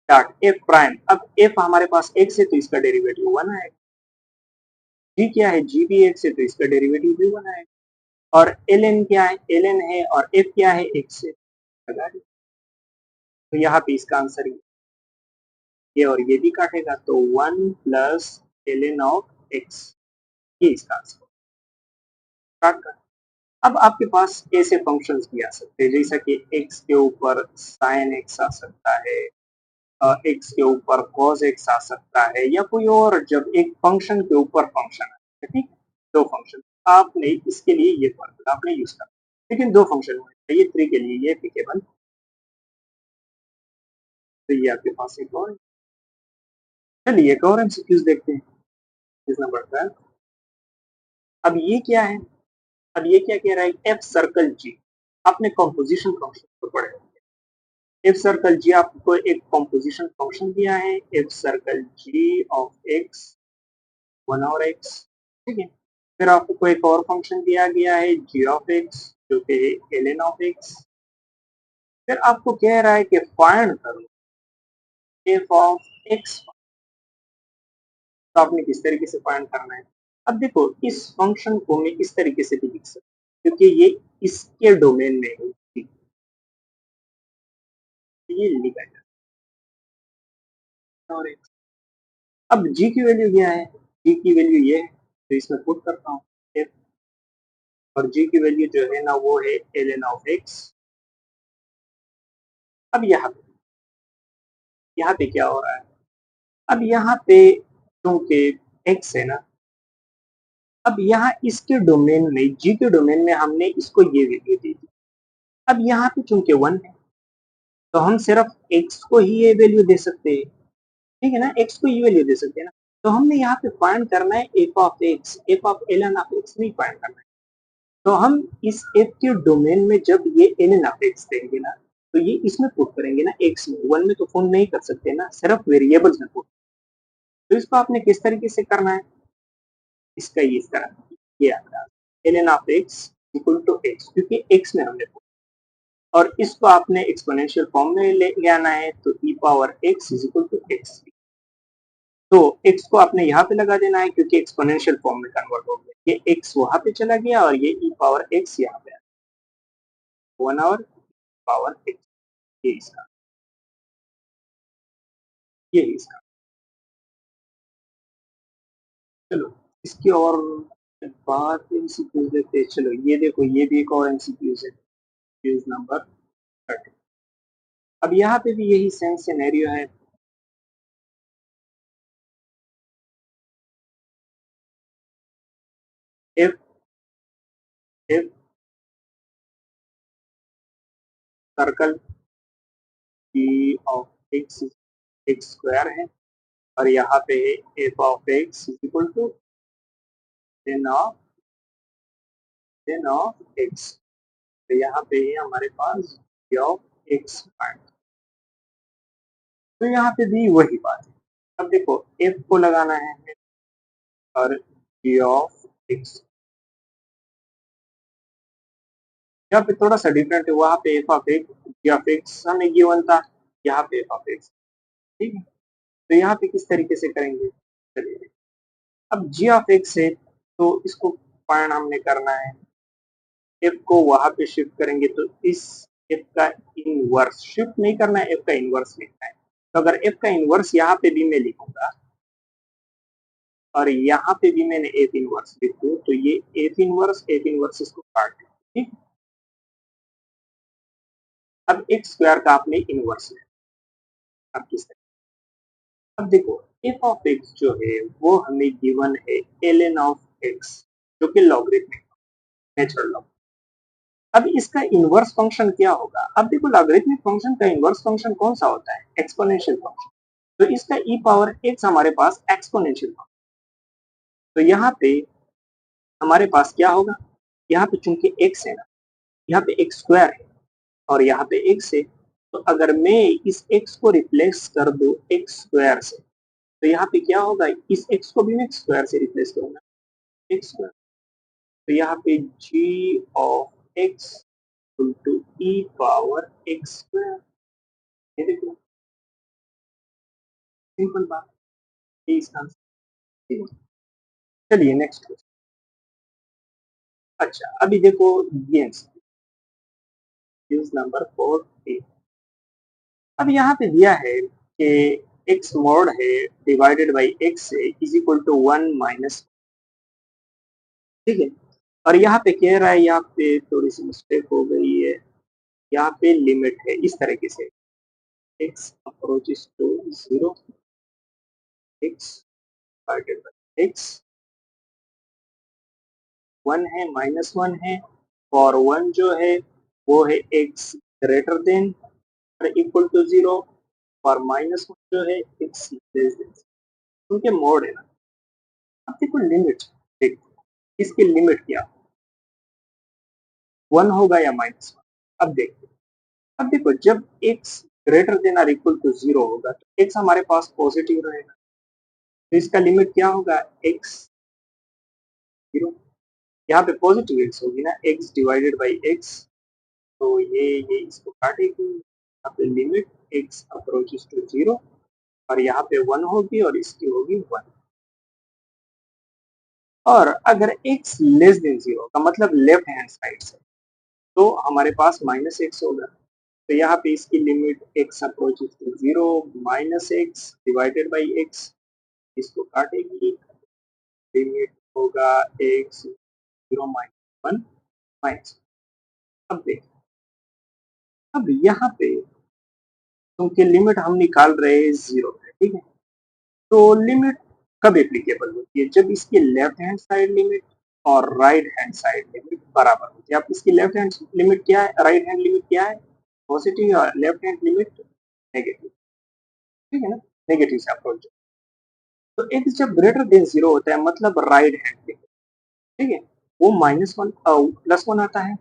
dot F prime. अब एफ हमारे पास एक्स है तो इसका डेरिवेटिव वन है, जी क्या है, जी भी एक्स है तो इसका डेरिवेटिव भी वन है, और एल एन क्या है, एल एन है, और एफ क्या है, एक्स है। तो यहाँ पे इसका आंसर ये और ये भी काटेगा, तो one plus l n of x, ये इसका आंसर काट कर। अब आपके पास ऐसे फंक्शंस भी आ सकते हैं, जैसा कि एक्स के ऊपर साइन एक्स आ सकता है, एक्स के ऊपर कॉस एक्स आ सकता है, या कोई और, जब एक फंक्शन के ऊपर फंक्शन है, ठीक, दो फंक्शन, आपने इसके लिए ये फॉर्मूला आपने यूज करना, लेकिन दो फंक्शन होने चाहिए, थ्री के लिए ये एप्लीकेबल। तो ये आपके पास एक और, चलिए एक और एमसीक्यूज देखते हैं, इस नंबर पर। अब ये क्या है, अब ये क्या कह रहा है, एफ सर्कल जी, आपने कंपोजिशन फंक्शन को पढ़े होंगे, इफ सर्कल जी आपको एक कॉम्पोजिशन फंक्शन दिया है, if circle g of x 1/x, ठीक है। फिर आपको एक और फंक्शन दिया गया है जी ऑफ एक्स जो कि है ln ऑफ एक्स। फिर आपको कह रहा है कि फाइंड करो एफ ऑफ एक्स। तो आपने किस तरीके से फाइंड करना है? अब देखो इस फंक्शन को मैं इस तरीके से भी लिख सकता हूँ क्योंकि ये इसके डोमेन में है, ये लिखा जाए और अब जी की वैल्यू क्या है? जी की वैल्यू ये है तो इसमें पुट करता हूँ f, और जी की वैल्यू जो है ना वो है ln ऑफ एक्स। अब यहाँ पे क्या हो रहा है? अब यहाँ पे क्योंकि x है ना, अब यहाँ इसके डोमेन में जी के डोमेन में हमने इसको ये वैल्यू दी थी। अब यहाँ पे चूंकि 1 है तो हम सिर्फ x को ही ये वैल्यू दे सकते हैं, ठीक है ना, x को ये वैल्यू दे सकते हैं ना। तो हमने यहाँ पे फाइंड करना है f of x, f of ln of x नहीं फाइंड करना है। तो हम इस f के डोमेन में जब ये ln ऑफ x देंगे ना तो ये इसमें पुट करेंगे ना, x में 1 में तो पुट नहीं कर सकते ना, सिर्फ वेरिएबल्स में पुट। तो इसको आपने किस तरीके से करना है? इसका ये इस तरह ये आता है ln of x equal to x, क्योंकि x में हमने पुट, और इसको आपने एक्सपोनेंशियल फॉर्म में ले आना है तो e power x is equal to x। तो x को आपने यहाँ पे लगा देना है क्योंकि एक्सपोनेंशियल फॉर्म में कन्वर्ट हो गया, ये x वहां पे चला गया और ये e पावर x यहाँ पे 1 आवर पावर x, ये इसका, ये इसका। चलो इसकी और बात एमसीक्यूज देते हैं। चलो ये देखो ये भी एक और एमसीक्यूज है, एमसीक्यूज नंबर 30। अब यहाँ पे भी यही सेम सिनेरियो है। if if circle g of x x square है और यहाँ पे है f of x is equal to tan of x। तो यहाँ पे है हमारे पास g ऑफ x पॉइंट। तो यहाँ पे भी वही बात है। अब देखो f को लगाना है और g ऑफ x, यहाँ पे थोड़ा सा डिफरेंट है, वहां पे f of x g of x हमें गिवन था, यहाँ पे एफ ऑफ एक्स, ठीक है। तो यहाँ पे किस तरीके से करेंगे? चलिए अब जी ऑफ एक्स है तो इसको फाइंड हमने करना है, एफ को वहां पे शिफ्ट करेंगे तो इस एफ का इनवर्स शिफ्ट नहीं करना है, एफ का इनवर्स लिखना है। तो अगर एफ का इनवर्स यहाँ पे भी मैं लिखूंगा और यहाँ पे भी मैंने एफ इनवर्स लिखूं तो ये एफ इनवर्स इसको काट दें, ठीक। अब एक्स स्क्वायर का आपने इनवर्स लिया। अब किस तरह? अब देखो एफ ऑफ एक्स जो है वो हमें गिवन है ln ऑफ एक्स जो कि लॉगरिथमिक नेचुरल लॉग। अब इसका इनवर्स फंक्शन क्या होगा? अब देखो लॉगरिथमिक फंक्शन का इनवर्स फंक्शन कौन सा होता है? Exponential function. तो इसका e पावर एक्स हमारे पास एक्सपोनेंशियल फंक्शन। तो यहाँ पे हमारे पास क्या होगा? यहाँ पे चूंकि x है ना, यहाँ पे x स्क्वायर है और यहाँ पे x है, तो अगर मैं इस x को रिप्लेस कर दूं x स्क्वायर से तो यहाँ पे क्या होगा? इस x को भी मैं स्क्वायर से रिप्लेस करूंगा, एक्स स्क्वायर। तो यहाँ पे g of x into E power x square, ये देखो सिंपल बात, ये इसका आंसर। चलिए नेक्स्ट क्वेश्चन। अच्छा अभी देखो ये नंबर 4। अब यहाँ पे दिया है कि x मॉड है डिवाइडेड बाई x है इज इक्वल टू 1 माइनस, ठीक है। और यहाँ पे कह रहा है, यहाँ पे थोड़ी सी मिस्टेक हो गई है, यहाँ पे लिमिट है इस तरीके से x approaches to 0, x divided by x 1 है -1 है, और 1 जो है वो है x ग्रेटर देन और इक्वल टू 0, और -1 जो है x लेस देन, उनके मोड है ना। अब देखो लिमिट, देखो इसकी लिमिट क्या, 1 होगा या -1? अब देखो, अब देखो जब x ग्रेटर देन और इक्वल टू 0 होगा तो x हमारे पास पॉजिटिव रहेगा, तो इसका लिमिट क्या होगा, x 0। यहाँ पे पॉजिटिव x होगी ना, x डिवाइडेड बाई x, तो ये इसको काटेगी, यहाँ पे लिमिट x अप्रोचेस टू 0 और यहाँ पे 1 होगी और इसकी होगी 1। और अगर x लेस देन 0 का मतलब लेफ्ट हैंड साइड से, तो हमारे पास माइनस एक्स होगा, तो यहाँ पे इसकी limit x approaches to 0 minus x divided by x, इसको काटेगी, लिमिट होगा x 0 माइनस 1 माइनस। अब देखिए, अब यहाँ पे क्योंकि लिमिट हम निकाल रहे हैं 0 है, ठीक है, तो लिमिट कब एप्लीकेबल होती है, जब इसकी लेफ्ट हैंड साइड लिमिट और राइट हैंड साइड लिमिट बराबर होती है। अब इसकी लेफ्ट हैंड लिमिट क्या है, राइट हैंड लिमिट क्या है, पॉजिटिव, और लेफ्ट हैंड लिमिट नेगेटिव, ठीक है ना, नेगेटिव से अप्रोच। तो x जब ग्रेटर देन 0 होता है मतलब राइट हैंड लिमिट, ठीक है, वो -1 +1 आता है,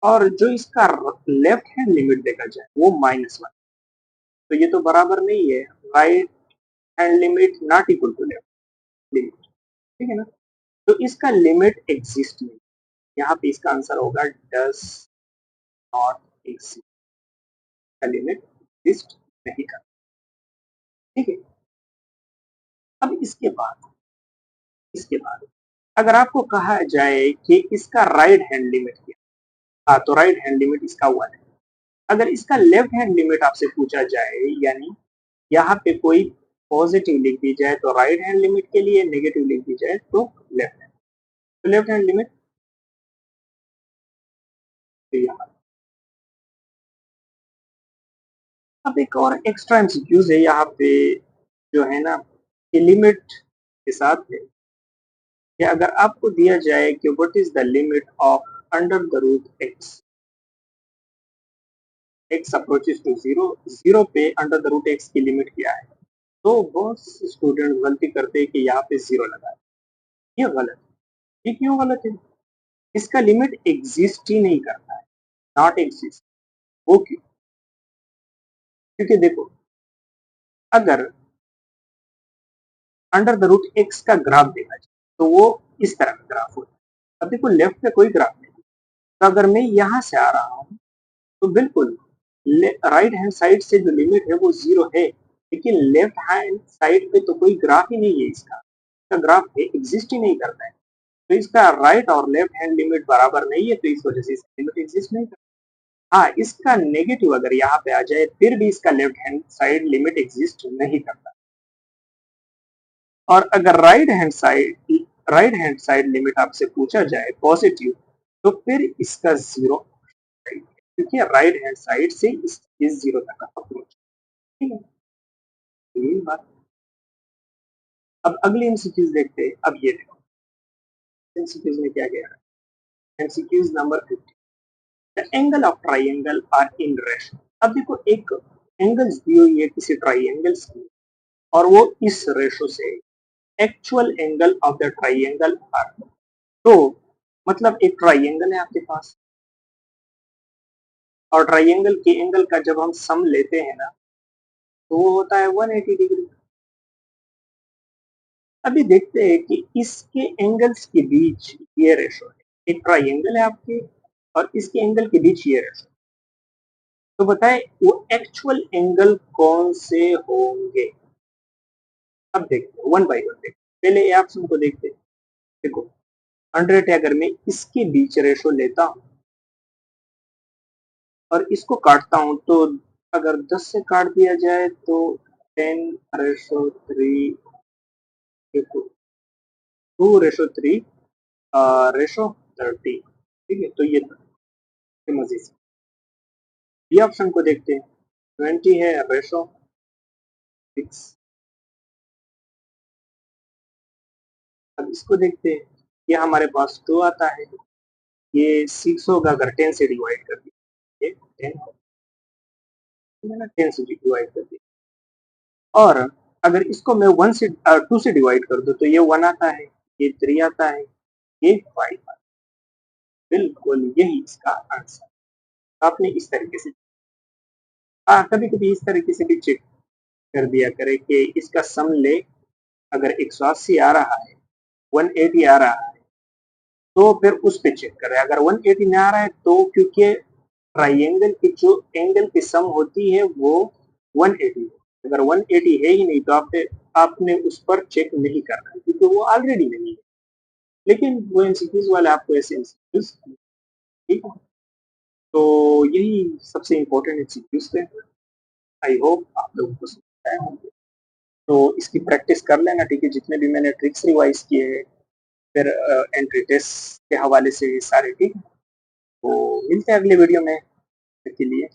और जो इसका लेफ्ट हैंड लिमिट देखा जाए वो -1, तो ये तो बराबर नहीं है, right hand limit not equal to left limit, ठीक है ना, तो इसका लिमिट एग्जिस्ट नहीं, यहाँ पे इसका आंसर होगा डज नॉट एग्जिस्ट, का लिमिट एग्जिस्ट नहीं करता, ठीक है। अब इसके बाद अगर आपको कहा जाए कि इसका राइट हैंड लिमिट क्या, हाँ तो राइट हैंड लिमिट इसका 1 है। अगर इसका लेफ्ट हैंड लिमिट आपसे पूछा जाए, यानी यहाँ पे कोई पॉजिटिव लिख दी जाए तो राइट हैंड लिमिट के लिए, नेगेटिव लिख दी जाए तो लेफ्ट हैंड, तो लेफ्ट हैंड लिमिट तो यहाँ। अब एक और एक्स्ट्रा एमसीक्यूज है यहाँ पे, जो है ना, कि लिमिट के साथ है कि अगर आपको दिया जाए कि what is the limit of under the root x, x approaches to 0, 0 पे अंडर द रूट एक्स की लिमिट क्या है, तो बहुत स्टूडेंट गलती करते हैं कि यहाँ पे 0 लगाए, ये गलत है। ये क्यों गलत है, इसका लिमिट एग्जिस्ट ही नहीं करता है, नॉट एग्जिस्ट, वो क्यों, क्योंकि देखो, अगर अंडर द रूट एक्स का ग्राफ देखा जाए तो वो इस तरह का ग्राफ होता है। अब देखो लेफ्ट पे कोई ग्राफ नहीं, तो अगर मैं यहाँ से आ रहा हूँ तो बिल्कुल राइट हैंड साइड से जो लिमिट है वो 0 है, लेकिन लेफ्ट हैंड साइड पे तो कोई ग्राफ ही नहीं है, इसका ग्राफ है एग्जिस्ट ही नहीं करता है, तो इसका राइट और लेफ्ट हैंड लिमिट बराबर नहीं है, तो इस वजह से इसका लिमिट एग्जिस्ट नहीं करता। हाँ, इसका नेगेटिव अगर यहाँ पे आ जाए फिर भी इसका left hand side limit exist नहीं करता, और अगर राइट हैंड साइड लिमिट आपसे पूछा जाए पॉजिटिव, तो फिर इसका 0, क्योंकि राइट हैंड साइड से इस 0 तक का अप्रोच, ठीक है, यही बात। अब अगली एमसीक्यूज देखते हैं। अब ये देखो एमसीक्यूज में क्या गया है, MCQs number 50, the angle of triangle are in ratio. अब देखो एक एंगल्स दी हुई है किसी ट्राइंगल्स की, और वो इस रेशो से actual angle of the triangle are, तो मतलब एक ट्राइंगल है आपके पास, और ट्राइंगल के एंगल का जब हम सम लेते हैं ना, तो वो होता है 180 डिग्री। अभी देखते हैं कि इसके एंगल्स के बीच ये रेशो है, एक ट्राइंगल है आपके और इसके एंगल के बीच ये रेशो, तो बताए वो एक्चुअल एंगल कौन से होंगे। अब देखते हैं वन बाई वन, देखते पहले ए ऑप्शन को देखते हैं। देखो 100 है, अगर मैं इसके बीच रेशो लेता हूं और इसको काटता हूं, तो अगर 10 से काट दिया जाए तो 10/3, देखो 2/3 रेशो 30, ठीक है, तो ये मजे से बी ऑप्शन को देखते हैं, 20 है रेशो 6। अब इसको देखते हैं, ये हमारे पास 2 आता है, ये 6 होगा अगर 10 से डिवाइड कर दिया, ये 10 है ना, 10 से डिवाइड कर दिया, और अगर इसको मैं 1 से 2 से डिवाइड कर दूं तो ये 1 आता है, ये 3 आता है, ये 5 आता है, बिल्कुल यही इसका आंसर। आपने इस तरीके से हाँ, कभी-कभी इस तरीके से भी चेक कर दिया करें कि इसका सम ले, अगर 180 आ रहा है, 180 आ रहा है, तो फिर उस पे चेक करें। अगर 180 ना आ रहा है तो क्योंकि ट्राइएंगल की जो एंगल की सम होती है वो 180 है। अगर 180 है ही नहीं तो आपने उस पर चेक नहीं करना है क्योंकि वो ऑलरेडी नहीं है। लेकिन वो एमसीक्यूज वाले आपको ऐसे एमसीक्यूज, ठीक है, तो यही सबसे इम्पोर्टेंट एमसीक्यूज थे। आई होप आप लोगों को समझ आए होंगे। तो इसकी प्रैक्टिस कर लेना, ठीक है, जितने भी मैंने ट्रिक्स रिवाइज किए हैं, फिर एंट्री टेस्ट के हवाले से सारे, ठीक है। तो मिलते हैं अगले वीडियो में, तब तक के लिए